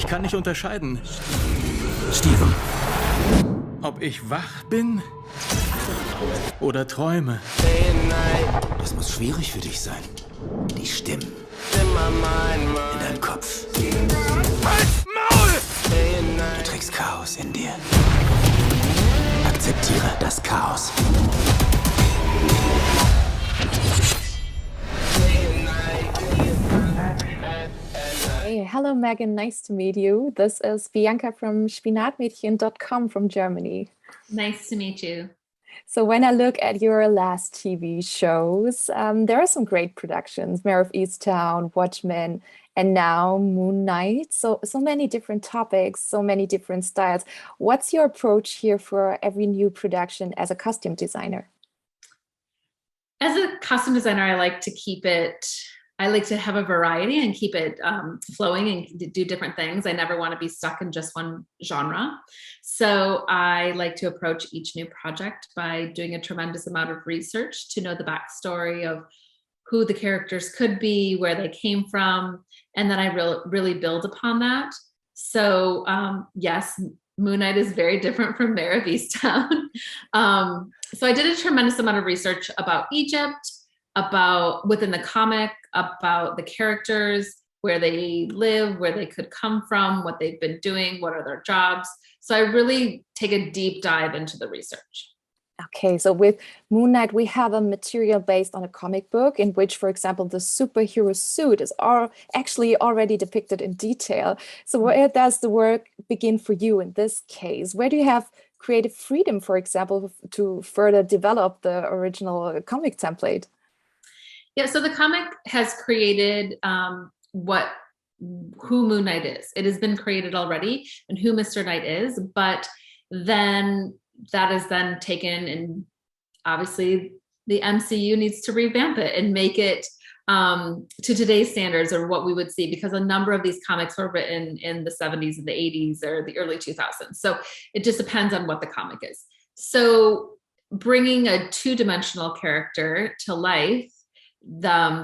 Ich kann nicht unterscheiden, Steven. ob ich wach bin oder träume. Das muss schwierig für dich sein. Die Stimmen in deinem Kopf. Du trägst Chaos in dir. Akzeptiere das Chaos. Hey, hello Megan, nice to meet you. This is Bianca from Spinatmädchen.com from Germany. Nice to meet you. So when I look at your last TV shows, there are some great productions, Mare of Easttown, Watchmen, and now Moon Knight. So many different topics, so many different styles. What's your approach here for every new production as a costume designer? As a costume designer, I like to have a variety and keep it flowing and do different things. I never want to be stuck in just one genre. So I like to approach each new project by doing a tremendous amount of research to know the backstory of who the characters could be, where they came from, and then I really build upon that. So yes, Moon Knight is very different from Mare of Easttown. So I did a tremendous amount of research about Egypt, about within the comic, about the characters, where they live, where they could come from, what they've been doing, what are their jobs. So I really take a deep dive into the research. Okay, so with Moon Knight, we have a material based on a comic book in which, for example, the superhero suit is actually already depicted in detail. So where does the work begin for you in this case? Where do you have creative freedom, for example, to further develop the original comic template? Yeah, so the comic has created who Moon Knight is. It has been created already and who Mr. Knight is, but then that is then taken, and obviously the MCU needs to revamp it and make it to today's standards or what we would see, because a number of these comics were written in the 70s and the 80s or the early 2000s. So it just depends on what the comic is. So bringing a two-dimensional character to life,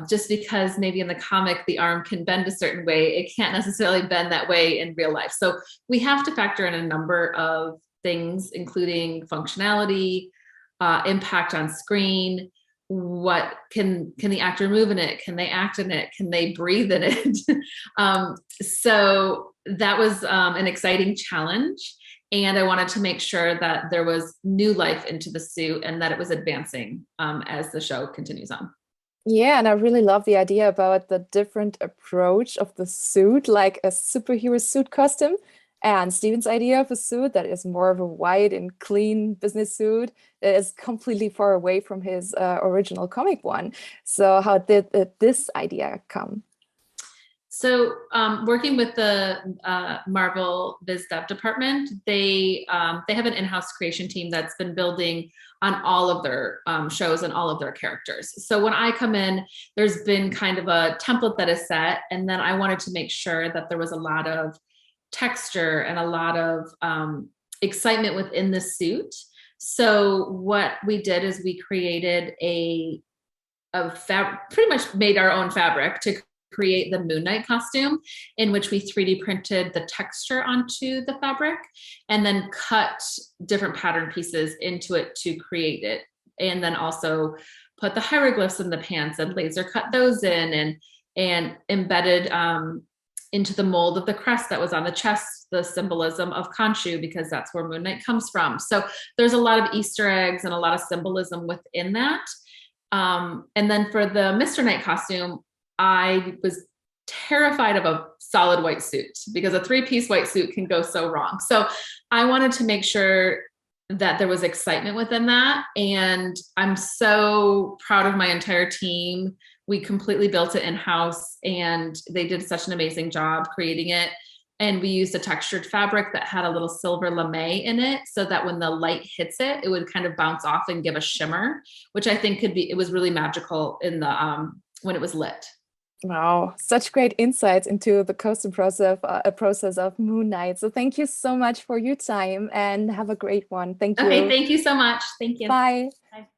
just because maybe in the comic the arm can bend a certain way, it can't necessarily bend that way in real life. So we have to factor in a number of things, including functionality, impact on screen, what can the actor move in it, can they act in it, can they breathe in it. So that was an exciting challenge, and I wanted to make sure that there was new life into the suit and that it was advancing as the show continues on. Yeah, and I really love the idea about the different approach of the suit, like a superhero suit costume, and Steven's idea of a suit that is more of a white and clean business suit that is completely far away from his original comic one. So how did this idea come? So working with the Marvel Biz Dev department, they have an in-house creation team that's been building on all of their shows and all of their characters. So when I come in, there's been kind of a template that is set, and then I wanted to make sure that there was a lot of texture and a lot of excitement within the suit. So what we did is we created pretty much made our own fabric to create the Moon Knight costume, in which we 3D printed the texture onto the fabric and then cut different pattern pieces into it to create it. And then also put the hieroglyphs in the pants and laser cut those in and embedded into the mold of the crest that was on the chest, the symbolism of Khonshu, because that's where Moon Knight comes from. So there's a lot of Easter eggs and a lot of symbolism within that. And then for the Mr. Knight costume, I was terrified of a solid white suit because a three-piece white suit can go so wrong. So I wanted to make sure that there was excitement within that. And I'm so proud of my entire team. We completely built it in-house and they did such an amazing job creating it. And we used a textured fabric that had a little silver lame in it so that when the light hits it, it would kind of bounce off and give a shimmer, which I think it was really magical in the when it was lit. Wow, such great insights into the costume process of Moon Knight. So thank you so much for your time and have a great one. Thank you. Okay, thank you so much. Thank you. Bye. Bye.